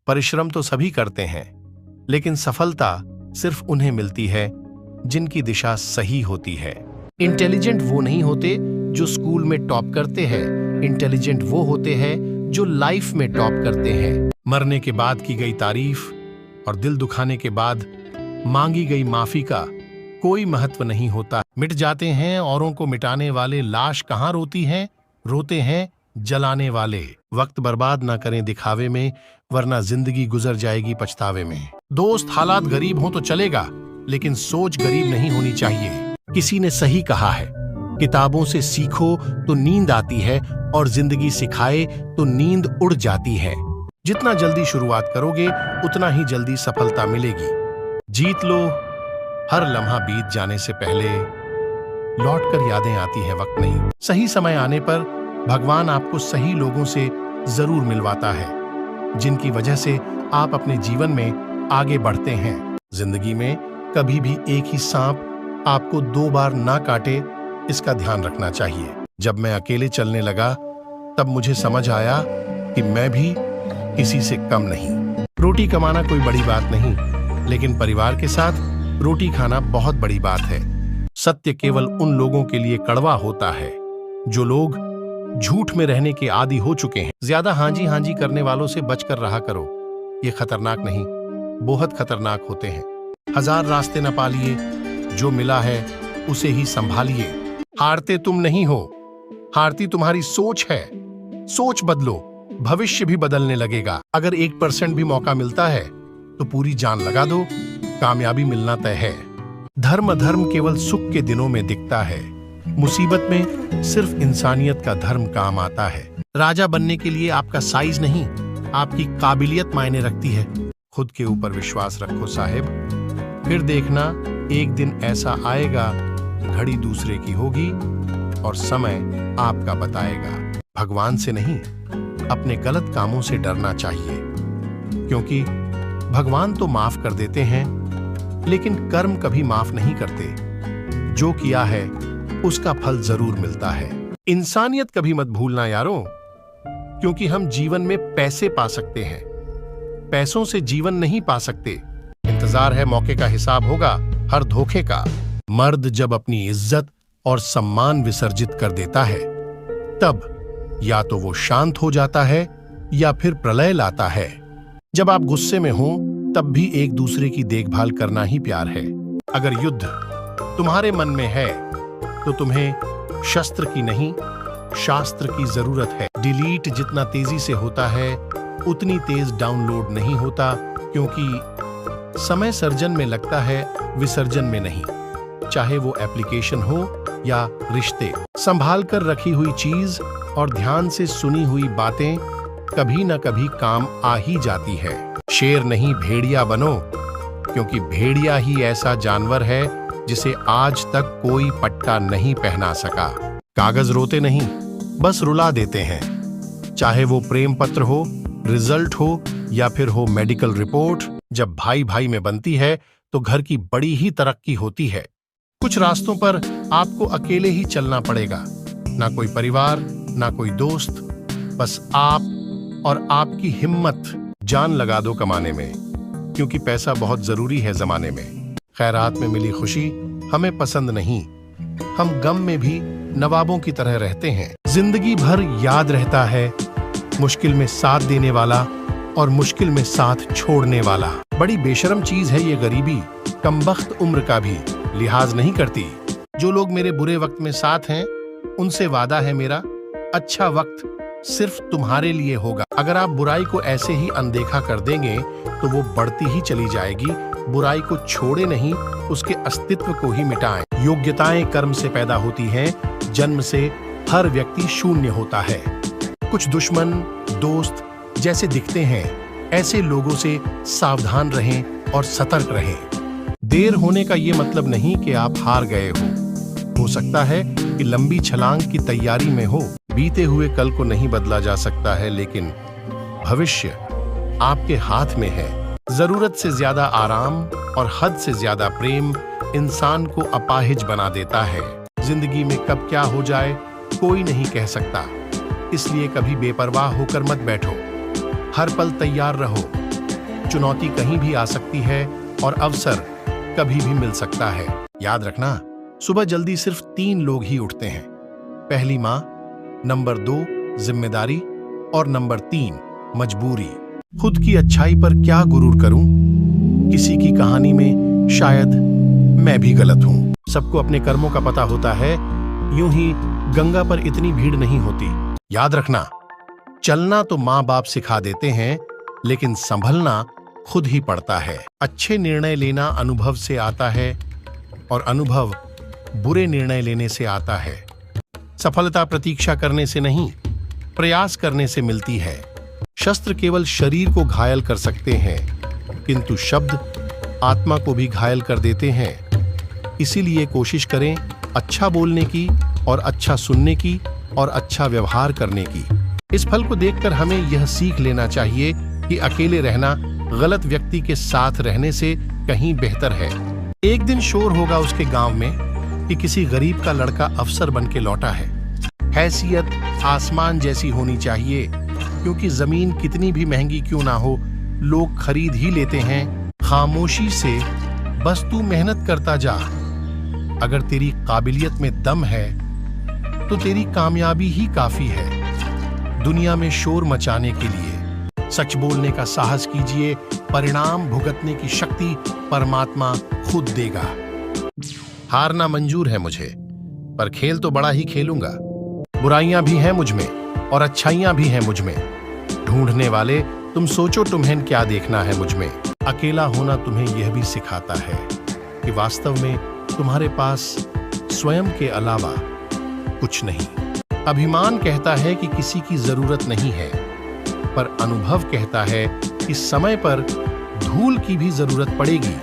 परिश्रम तो सभी करते हैं, लेकिन सफलता सिर्फ उन्हें मिलती है जिनकी दिशा सही होती है। इंटेलिजेंट वो नहीं होते जो स्कूल में टॉप करते हैं, इंटेलिजेंट वो होते हैं जो लाइफ में टॉप करते हैं। मरने के बाद की गई तारीफ और दिल दुखाने के बाद मांगी गई माफी का कोई महत्व नहीं होता। मिट जाते हैं औरों को मिटाने वाले, लाश कहाँ रोती हैं? रोते हैं जलाने वाले। वक्त बर्बाद ना करें दिखावे में, वरना जिंदगी गुजर जाएगी पछतावे में। दोस्त हालात गरीब हो तो चलेगा, लेकिन सोच गरीब नहीं होनी चाहिए। किसी ने सही कहा है, किताबों से सीखो तो नींद आती है और जिंदगी सिखाए तो नींद उड़ जाती है। जितना जल्दी शुरुआत करोगे उतना ही जल्दी सफलता मिलेगी। जीत लो, हर लम्हा बीत जाने से पहले लौटकर यादें आती है, वक्त नहीं। सही समय आने पर भगवान आपको सही लोगों से जरूर मिलवाता है, जिनकी वजह से आप अपने जीवन में आगे बढ़ते हैं। जिंदगी में कभी भी एक ही सांप आपको 2 बार ना काटे, इसका ध्यान रखना चाहिए। जब मैं अकेले चलने लगा तब मुझे समझ आया कि मैं भी किसी से कम नहीं। रोटी कमाना कोई बड़ी बात नहीं, लेकिन परिवार के साथ रोटी खाना बहुत बड़ी बात है। सत्य केवल उन लोगों के लिए कड़वा होता है जो लोग झूठ में रहने के आदी हो चुके हैं। ज्यादा हांजी हांजी करने वालों से बचकर रहा करो, ये खतरनाक नहीं, बहुत खतरनाक होते हैं। 1000 रास्ते न पालिए, जो मिला है उसे ही संभालिए। हारते तुम नहीं हो, हारती तुम्हारी सोच है। सोच बदलो, भविष्य भी बदलने लगेगा। अगर 1% भी मौका मिलता है तो पूरी जान लगा दो, कामयाबी मिलना तय है। धर्म केवल सुख के दिनों में दिखता है, मुसीबत में सिर्फ इंसानियत का धर्म काम आता है। राजा बनने के लिए आपका साइज नहीं, आपकी काबिलियत मायने रखती है। खुद के ऊपर विश्वास रखो साहिब, फिर देखना एक दिन ऐसा आएगा, घड़ी दूसरे की होगी और समय आपका बताएगा। भगवान से नहीं, अपने गलत कामों से डरना चाहिए, क्योंकि भगवान तो माफ कर देते हैं, लेकिन कर्म कभी माफ नहीं करते। जो किया है उसका फल जरूर मिलता है। इंसानियत कभी मत भूलना यारों, क्योंकि हम जीवन में पैसे पा सकते हैं, पैसों से जीवन नहीं पा सकते। इंतजार है मौके का, हिसाब होगा हर धोखे का। मर्द जब अपनी इज्जत और सम्मान विसर्जित कर देता है, तब या तो वो शांत हो जाता है या फिर प्रलय लाता है। जब आप गुस्से में हो तब भी एक दूसरे की देखभाल करना ही प्यार है। अगर युद्ध तुम्हारे मन में है तो तुम्हें शस्त्र की नहीं, शास्त्र की जरूरत है। डिलीट जितना तेजी से होता है उतनी तेज डाउनलोड नहीं होता, क्योंकि समय सर्जन में लगता है, विसर्जन में नहीं। चाहे वो एप्लीकेशन हो या रिश्ते, संभाल कर रखी हुई चीज और ध्यान से सुनी हुई बातें कभी न कभी काम आ ही जाती है। शेर नहीं भेड़िया बनो, क्योंकि भेड़िया ही ऐसा जानवर है जिसे आज तक कोई पट्टा नहीं पहना सका। कागज रोते नहीं, बस रुला देते हैं। चाहे वो प्रेम पत्र हो, रिजल्ट हो या फिर हो मेडिकल रिपोर्ट। जब भाई भाई में बनती है तो घर की बड़ी ही तरक्की होती है। कुछ रास्तों पर आपको अकेले ही चलना पड़ेगा, ना कोई परिवार ना कोई दोस्त, बस आप और आपकी हिम्मत। जान लगा दो कमाने में, क्योंकि पैसा बहुत जरूरी है जमाने में। खैरात में मिली खुशी हमें पसंद नहीं, हम गम में भी नवाबों की तरह रहते हैं। जिंदगी भर याद रहता है मुश्किल में साथ देने वाला और मुश्किल में साथ छोड़ने वाला। बड़ी बेशरम चीज है ये गरीबी, कमबख्त उम्र का भी लिहाज नहीं करती। जो लोग मेरे बुरे वक्त में साथ हैं, उनसे वादा है मेरा, अच्छा वक्त सिर्फ तुम्हारे लिए होगा। अगर आप बुराई को ऐसे ही अनदेखा कर देंगे तो वो बढ़ती ही चली जाएगी। बुराई को छोड़े नहीं, उसके अस्तित्व को ही मिटाएं। योग्यताएं कर्म से पैदा होती हैं, जन्म से हर व्यक्ति शून्य होता है। कुछ दुश्मन दोस्त जैसे दिखते हैं, ऐसे लोगों से सावधान रहें और सतर्क रहें। देर होने का ये मतलब नहीं कि आप हार गए हो सकता है कि लंबी छलांग की तैयारी में हो। बीते हुए कल को नहीं बदला जा सकता है, लेकिन भविष्य आपके हाथ में है। जरूरत से ज्यादा आराम और हद से ज्यादा प्रेम इंसान को अपाहिज बना देता है। जिंदगी में कब क्या हो जाए कोई नहीं कह सकता, इसलिए कभी बेपरवाह होकर मत बैठो। हर पल तैयार रहो, चुनौती कहीं भी आ सकती है और अवसर कभी भी मिल सकता है। याद रखना, सुबह जल्दी सिर्फ 3 लोग ही उठते हैं। पहली माँ, नंबर 2 जिम्मेदारी और नंबर 3 मजबूरी। खुद की अच्छाई पर क्या गुरूर करूं? किसी की कहानी में शायद मैं भी गलत हूं। सबको अपने कर्मों का पता होता है, यूं ही गंगा पर इतनी भीड़ नहीं होती। याद रखना, चलना तो माँ बाप सिखा देते हैं, लेकिन संभलना खुद ही पड़ता है। अच्छे निर्णय लेना अनुभव से आता है और अनुभव बुरे निर्णय लेने से आता है। सफलता प्रतीक्षा करने से नहीं, प्रयास करने से मिलती है। शस्त्र केवल शरीर को घायल कर सकते हैं, किंतु शब्द आत्मा को भी घायल कर देते हैं। इसीलिए कोशिश करें अच्छा बोलने की और अच्छा सुनने की और अच्छा व्यवहार करने की। इस फल को देखकर हमें यह सीख लेना चाहिए कि अकेले रहना गलत व्यक्ति के साथ रहने से कहीं बेहतर है। एक दिन शोर होगा उसके गांव में कि किसी गरीब का लड़का अफसर बन के लौटा है। हैसियत आसमान जैसी होनी चाहिए, क्योंकि जमीन कितनी भी महंगी क्यों ना हो, लोग खरीद ही लेते हैं। खामोशी से बस तू मेहनत करता जा। अगर तेरी काबिलियत में दम है तो तेरी कामयाबी ही काफी है। दुनिया में शोर मचाने के लिए सच बोलने का साहस कीजिए। परिणाम भुगतने की शक्ति परमात्मा खुद देगा। हारना मंजूर है मुझे, पर खेल तो बड़ा ही खेलूंगा। बुराइयां भी हैं मुझ में और अच्छाइयां भी हैं मुझ में। ढूंढने वाले, तुम सोचो तुम्हें क्या देखना है मुझ में। अकेला होना तुम्हें यह भी सिखाता है कि वास्तव में तुम्हारे पास स्वयं के अलावा कुछ नहीं। अभिमान कहता है कि किसी की जरूरत नहीं है, पर अनुभव कहता है कि समय पर धूल की भी जरूरत पड़ेगी।